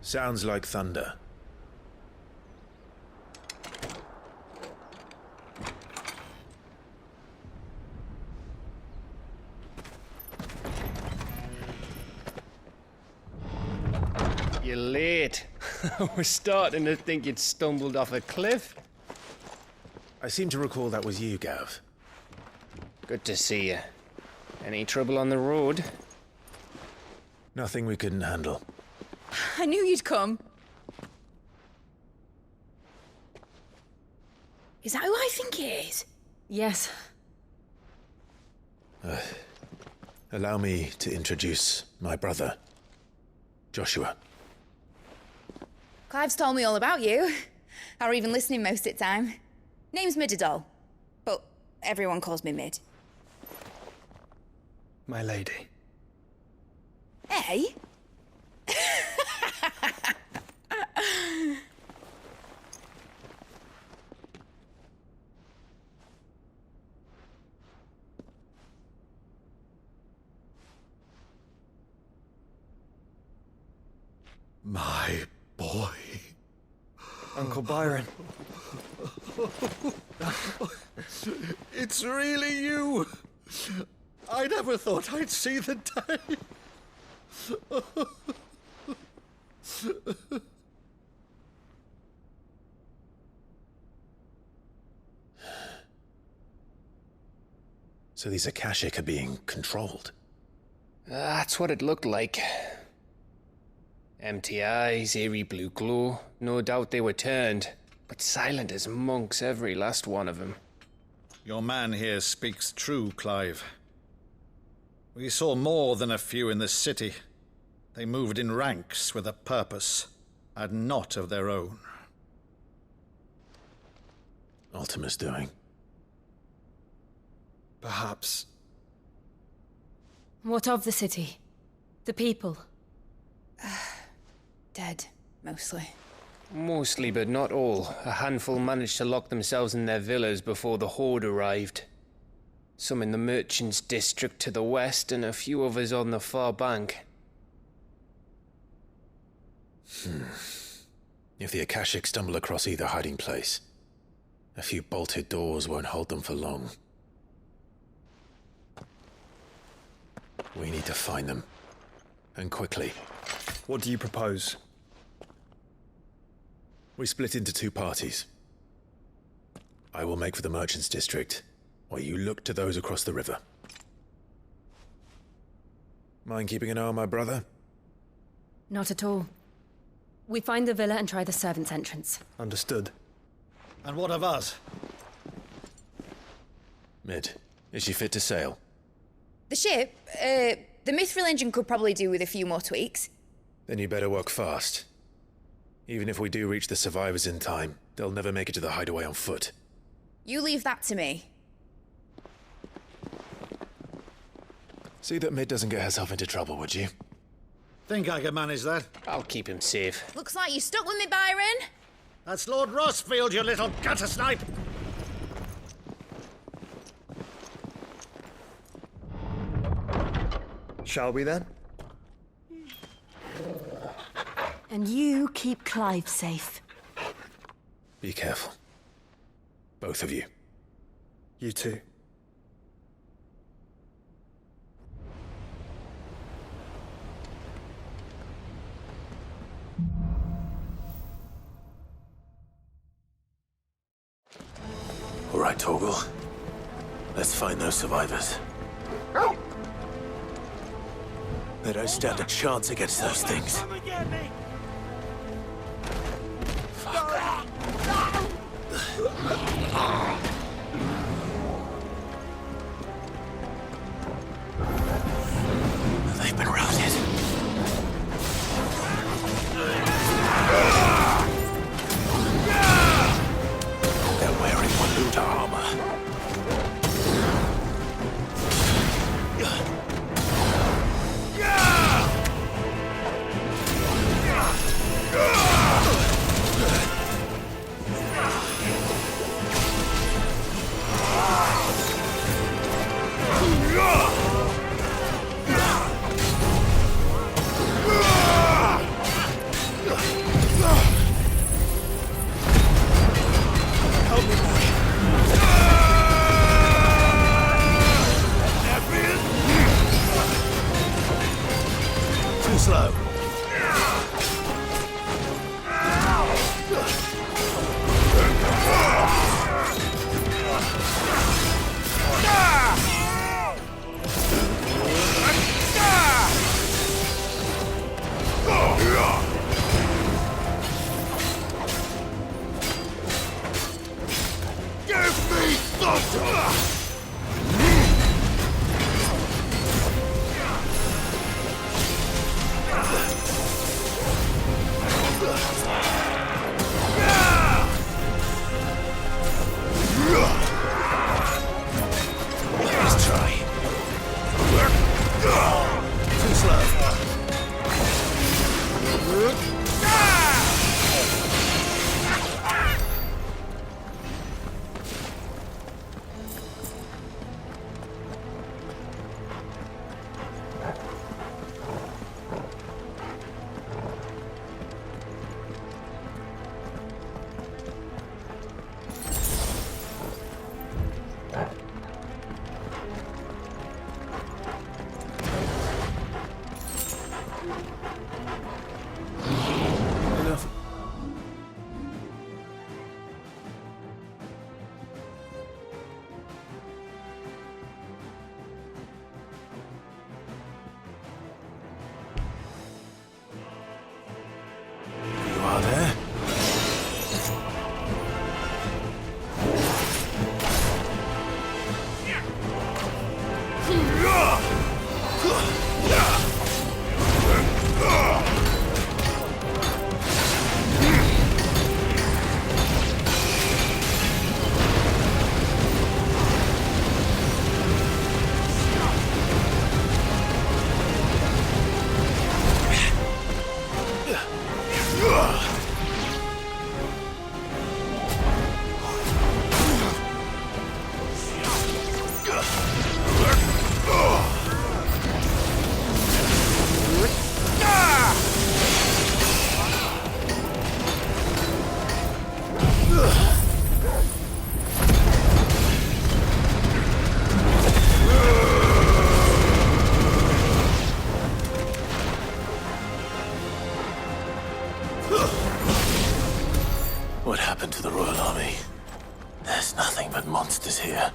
Sounds like thunder. You're late. I was starting to think you'd stumbled off a cliff. I seem to recall that was you, Gav. Good to see you. Any trouble on the road? Nothing we couldn't handle. I knew you'd come. Is that who I think it is? Yes. Allow me to introduce my brother, Joshua. Clive's told me all about you. Or even listening most of the time. Name's Midadol, but everyone calls me Mid. My lady. Eh? My boy. Uncle Byron. It's really you. I never thought I'd see the day. So these Akashic are being controlled. That's what it looked like. Empty eyes, eerie blue glow. No doubt they were turned, but silent as monks, every last one of them. Your man here speaks true, Clive. We saw more than a few in this city. They moved in ranks with a purpose, and not of their own. Ultima's doing. Perhaps. What of the city? The people? Dead, mostly. Mostly, but not all. A handful managed to lock themselves in their villas before the Horde arrived. Some in the merchants' district to the west, and a few others on the far bank. If the Akashic stumble across either hiding place, a few bolted doors won't hold them for long. We need to find them. And quickly. What do you propose? We split into two parties. I will make for the merchants' district, while you look to those across the river. Mind keeping an eye on my brother? Not at all. We find the villa and try the servants' entrance. Understood. And what of us? Mid, is she fit to sail? The ship, the Mithril engine could probably do with a few more tweaks. Then you better work fast. Even if we do reach the survivors in time, they'll never make it to the hideaway on foot. You leave that to me. See that Mid doesn't get herself into trouble, would you? Think I can manage that? I'll keep him safe. Looks like you stuck with me, Byron. That's Lord Rossfield, you little gutter snipe! Shall we then? And you keep Clive safe. Be careful. Both of you. You too. All right, Torgal. Let's find those survivors. They don't stand a chance against those things. They've been routed. They're wearing Waluta armor. slow. Give me thunder! Let's try. Too slow. Enough. You are there? What happened to the Royal Army? There's nothing but monsters here.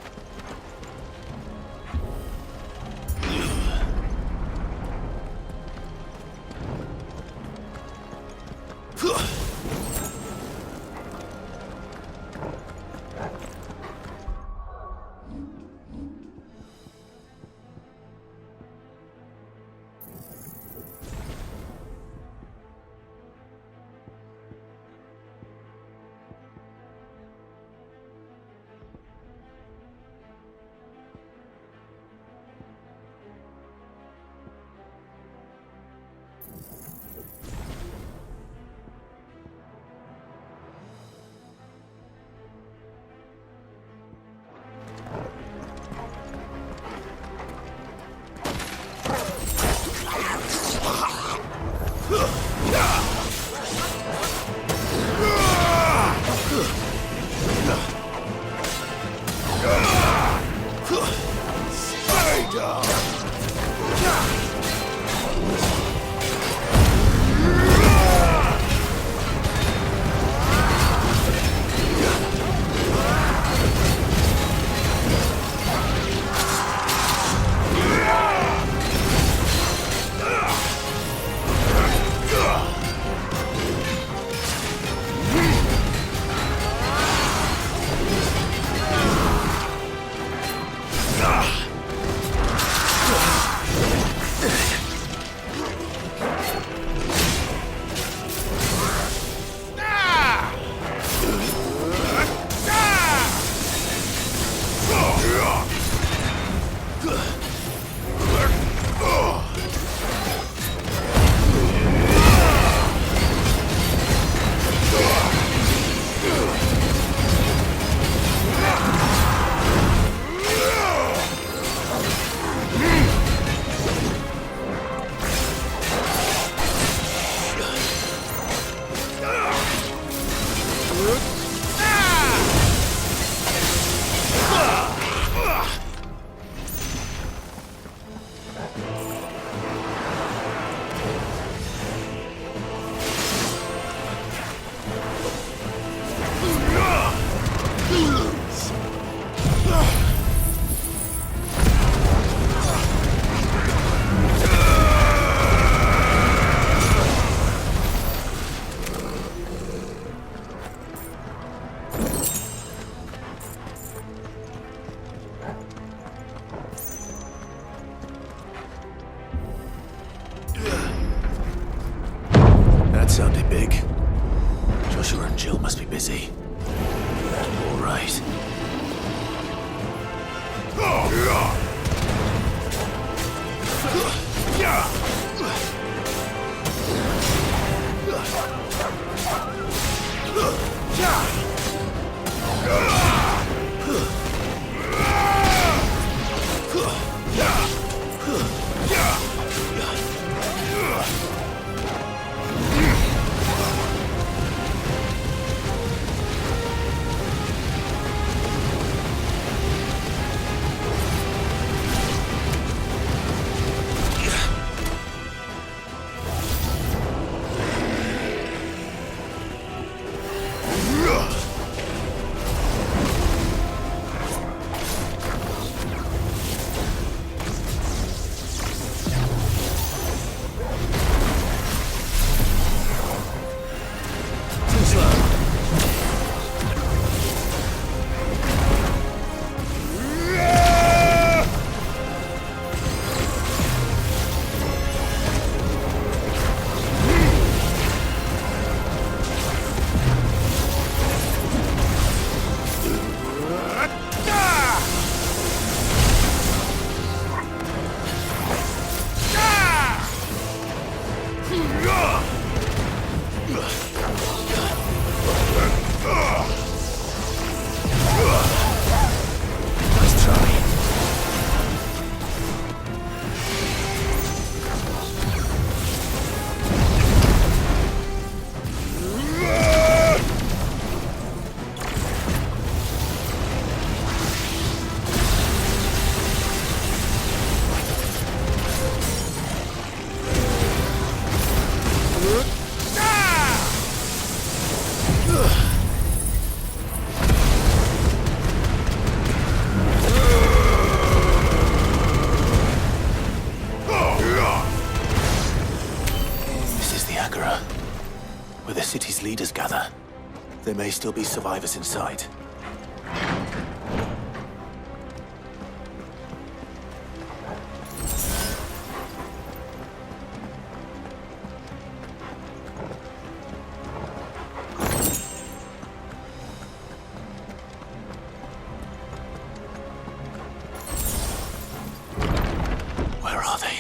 That sounded big. Joshua and Jill must be busy. All right. Where the city's leaders gather. There may still be survivors inside. Where are they?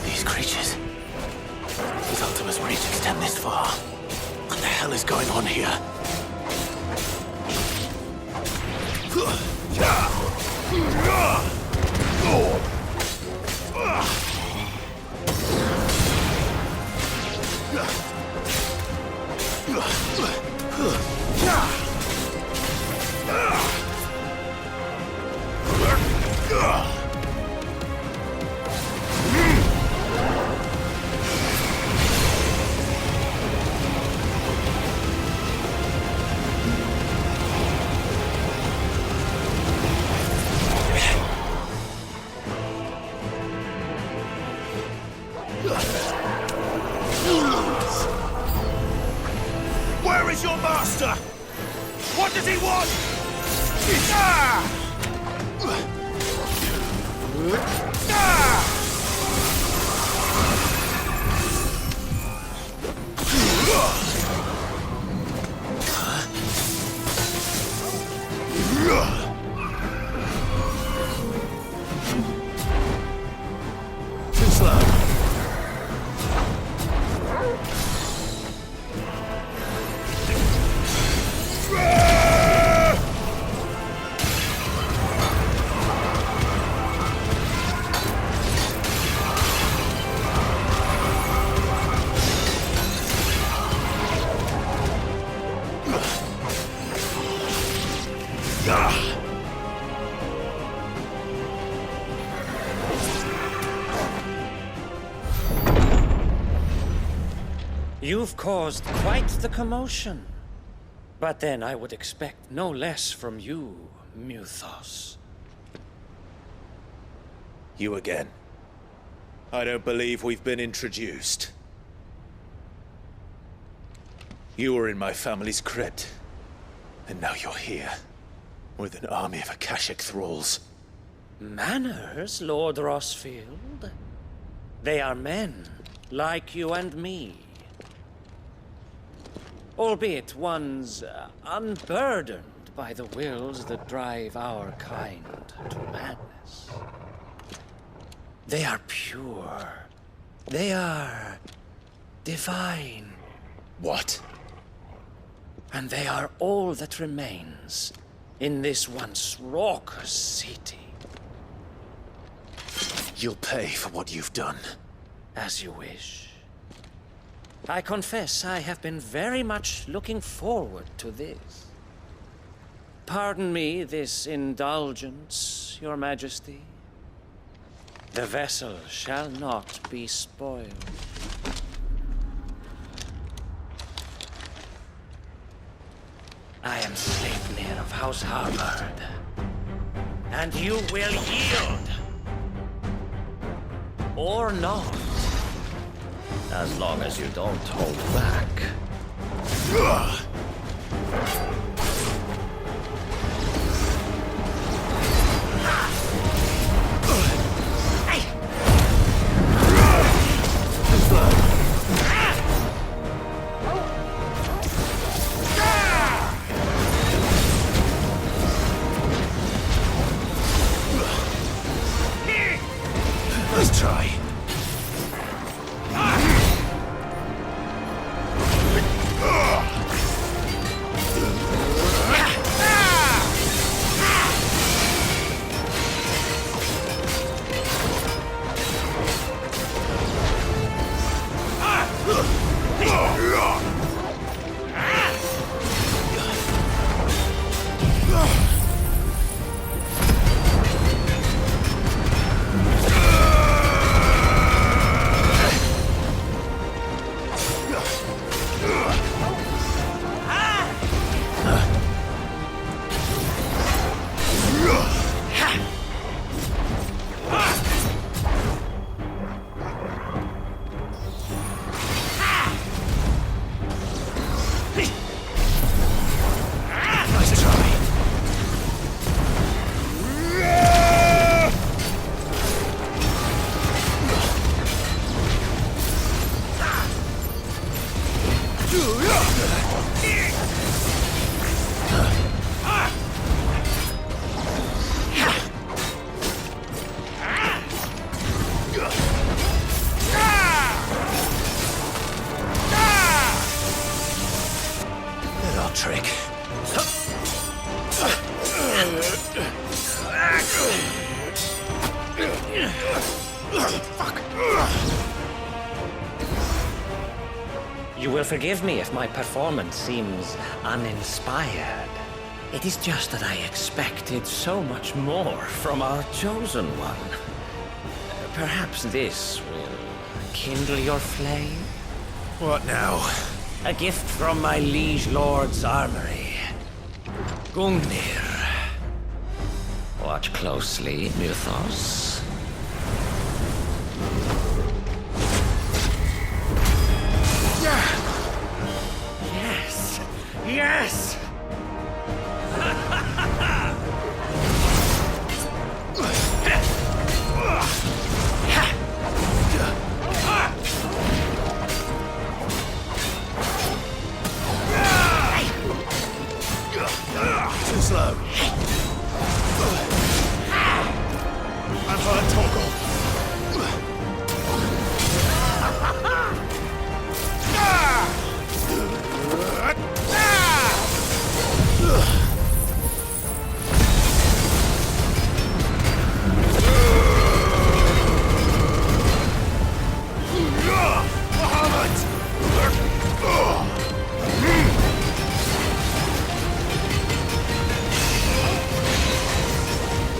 These creatures. These Ultima's reach extend this far. What the hell is going on here? Where is your master? What does he want? Ah! Ah! Too slow. You've caused quite the commotion. But then I would expect no less from you, Muthos. You again. I don't believe we've been introduced. You were in my family's crypt. And now you're here. With an army of Akashic thralls. Manners, Lord Rossfield? They are men, like you and me. Albeit ones unburdened by the wills that drive our kind to madness. They are pure. They are divine. What? And they are all that remains in this once raucous city. You'll pay for what you've done. As you wish. I confess I have been very much looking forward to this. Pardon me this indulgence, Your Majesty. The vessel shall not be spoiled. I am Sleipnir of House Harvard, and you will yield. Or not. As long as you don't hold back. Let's try. Trick. Fuck. You will forgive me if my performance seems uninspired. It is just that I expected so much more from our chosen one. Perhaps this will kindle your flame? What now? A gift from my liege lord's armory. Gungnir. Watch closely, Mythos. Yes! Yes! Too slow. I've heard Toggle.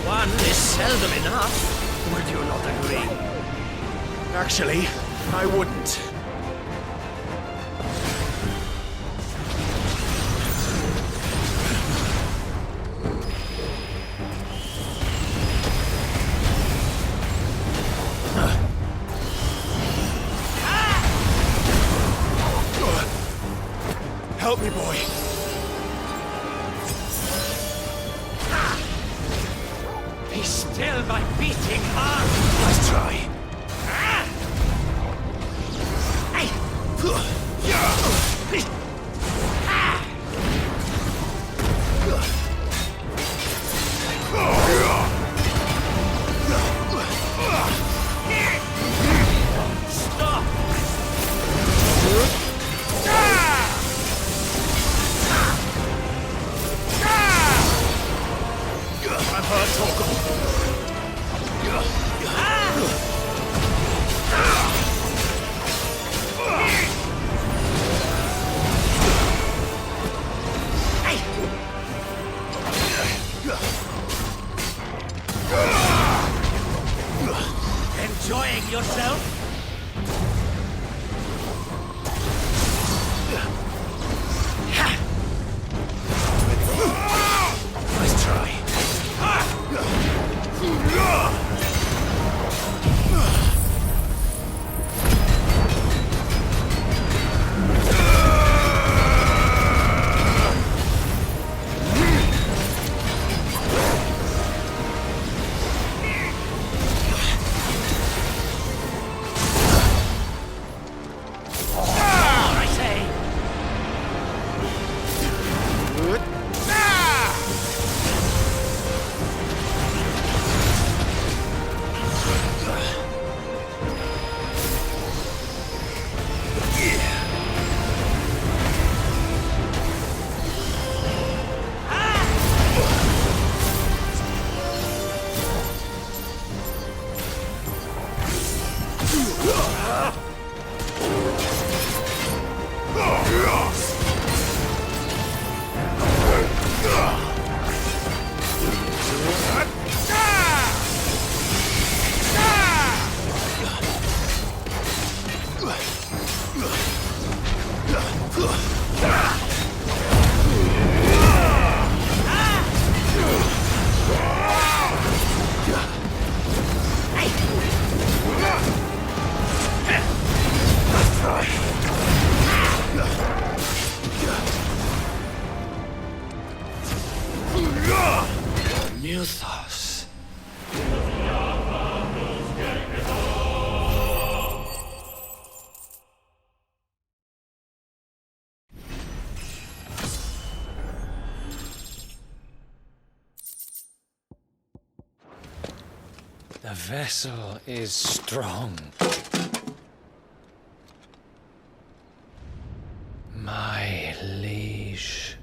One is seldom enough. Would you not agree? Actually, I wouldn't. Help me, boy. Be still, my beating heart! Let's try. Stop! I've heard talk of Enjoying yourself? Let's try. I say! Mythos. The vessel is strong. My liege.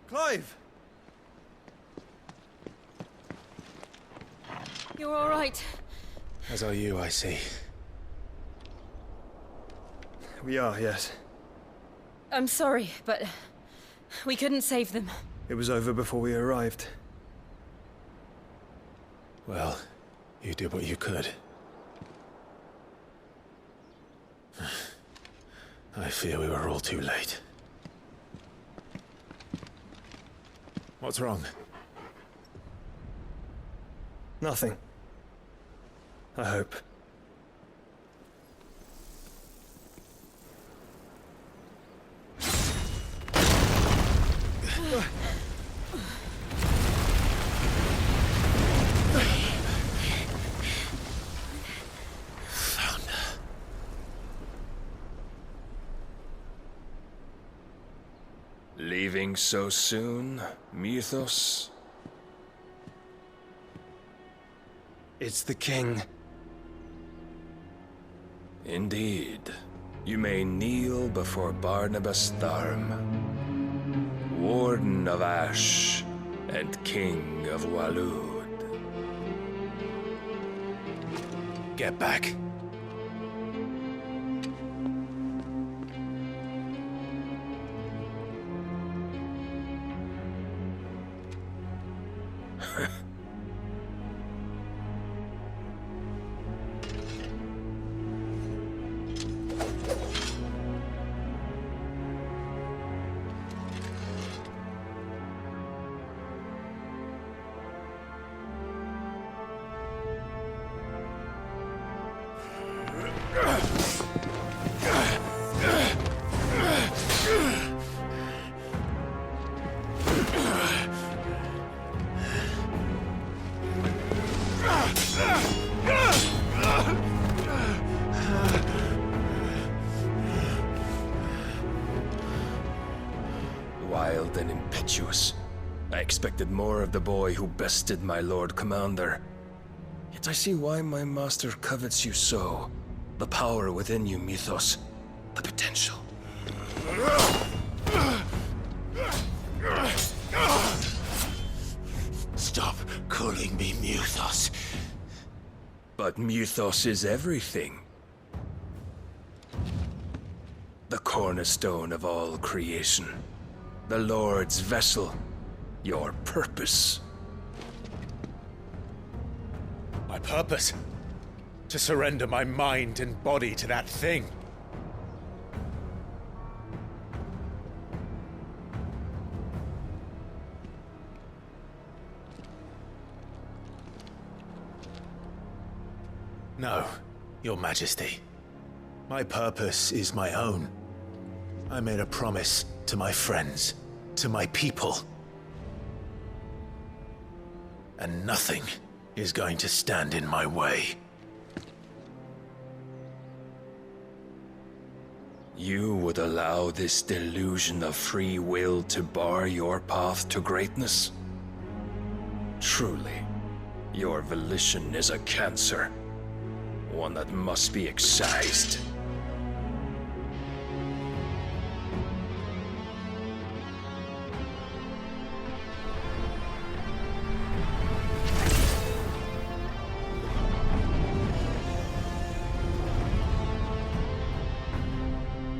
Clive! You're all right. As are you, I see. We are, yes. I'm sorry, but we couldn't save them. It was over before we arrived. Well, you did what you could. I fear we were all too late. What's wrong? Nothing. I hope. Leaving so soon, Mythos? It's the king. Indeed. You may kneel before Barnabas Tharm, Warden of Ash and King of Waloed. Get back. Wild and impetuous. I expected more of the boy who bested my Lord Commander. Yet I see why my master covets you so. The power within you, Mythos. The potential. Stop calling me Mythos. But Mythos is everything. The cornerstone of all creation. The Lord's vessel. Your purpose. My purpose? To surrender my mind and body to that thing. No, Your Majesty. My purpose is my own. I made a promise to my friends, to my people. And nothing is going to stand in my way. You would allow this delusion of free will to bar your path to greatness? Truly, your volition is a cancer. One that must be excised.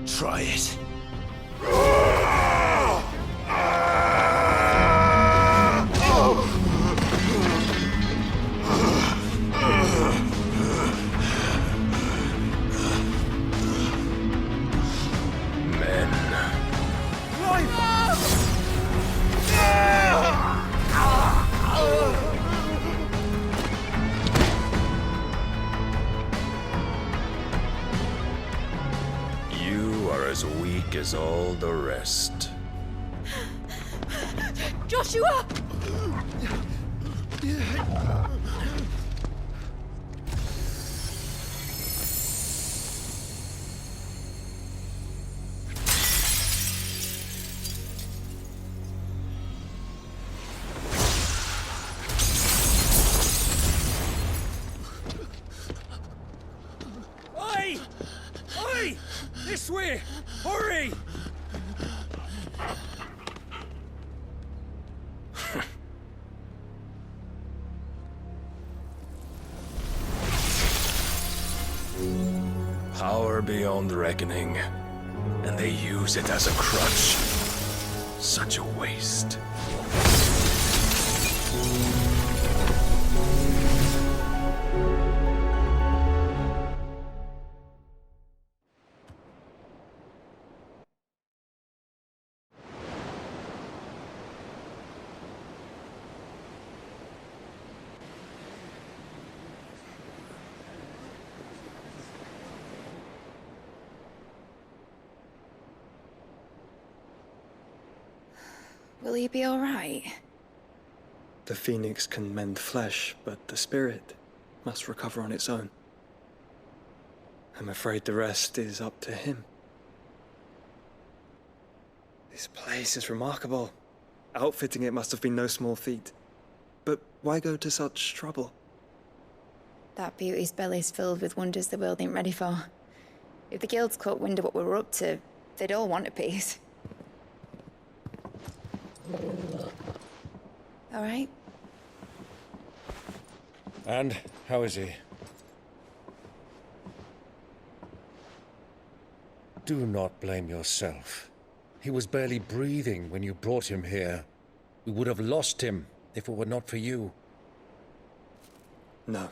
Try it. As weak as all the rest. Joshua! Oi! Oi! This way! Hurry! Power beyond reckoning, and they use it as a crutch. Such a waste. Will he be all right? The phoenix can mend flesh, but the spirit must recover on its own. I'm afraid the rest is up to him. This place is remarkable. Outfitting it must have been no small feat. But why go to such trouble? That beauty's belly's filled with wonders the world ain't ready for. If the guilds caught wind of what we were up to, they'd all want a piece. All right? And how is he? Do not blame yourself. He was barely breathing when you brought him here. We would have lost him if it were not for you. No.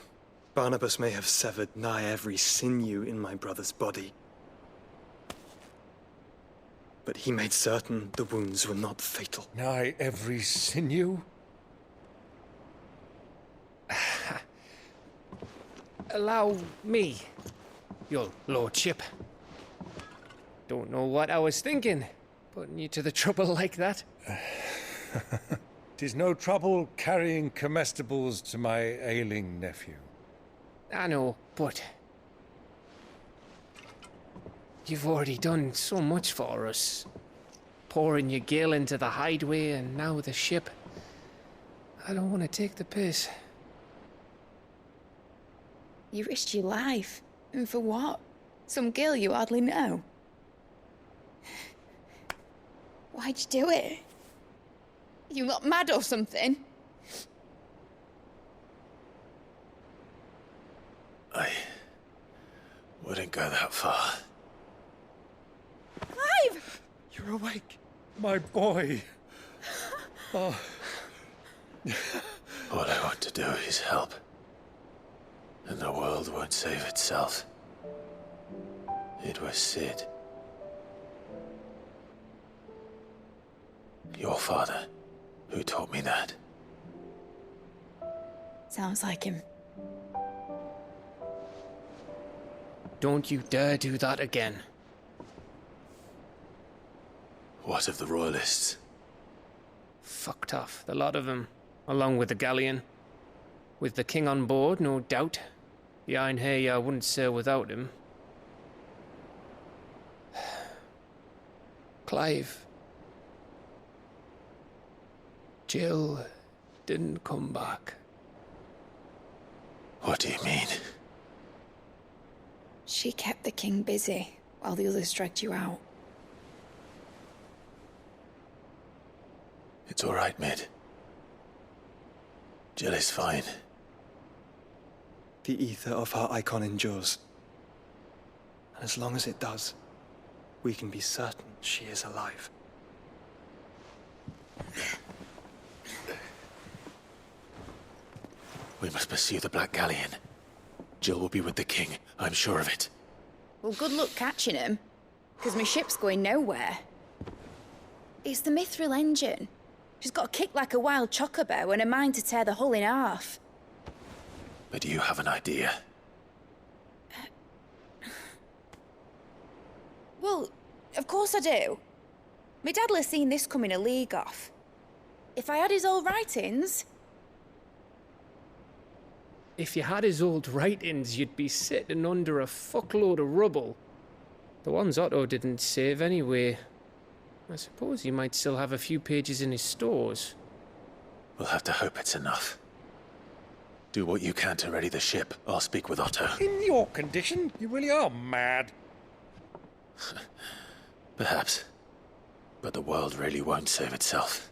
Barnabas may have severed nigh every sinew in my brother's body. But he made certain the wounds were not fatal. Nigh every sinew? Allow me. your lordship. Don't know what I was thinking, putting you to the trouble like that. 'Tis no trouble carrying comestibles to my ailing nephew. I know, but you've already done so much for us. Pouring your gale into the hideaway and now the ship. I don't want to take the piss. You risked your life. And for what? Some girl you hardly know. Why'd you do it? You not mad or something? I wouldn't go that far. Clive! You're awake, my boy. Oh. All I want to do is help. And the world won't save itself. It was Sid. Your father, who taught me that. Sounds like him. Don't you dare do that again. What of the Royalists? Fucked off, the lot of them, along with the galleon. With the king on board, no doubt. The Iron Hair wouldn't sail without him. Clive. Jill didn't come back. What do you mean? She kept the king busy while the others dragged you out. It's all right, Mid. Jill is fine. The ether of her icon endures. And as long as it does, we can be certain she is alive. We must pursue the Black Galleon. Jill will be with the king, I'm sure of it. Well, good luck catching him, because my ship's going nowhere. It's the Mithril engine. She's got a kick like a wild chocobo and a mind to tear the hull in half. But do you have an idea? Well, of course I do. My dad'll have seen this coming a league off. If I had his old writings... If you had his old writings, you'd be sitting under a fuckload of rubble. The ones Otto didn't save anyway. I suppose he might still have a few pages in his stores. We'll have to hope it's enough. Do what you can to ready the ship. I'll speak with Otto. In your condition, you really are mad. Perhaps. But the world really won't save itself.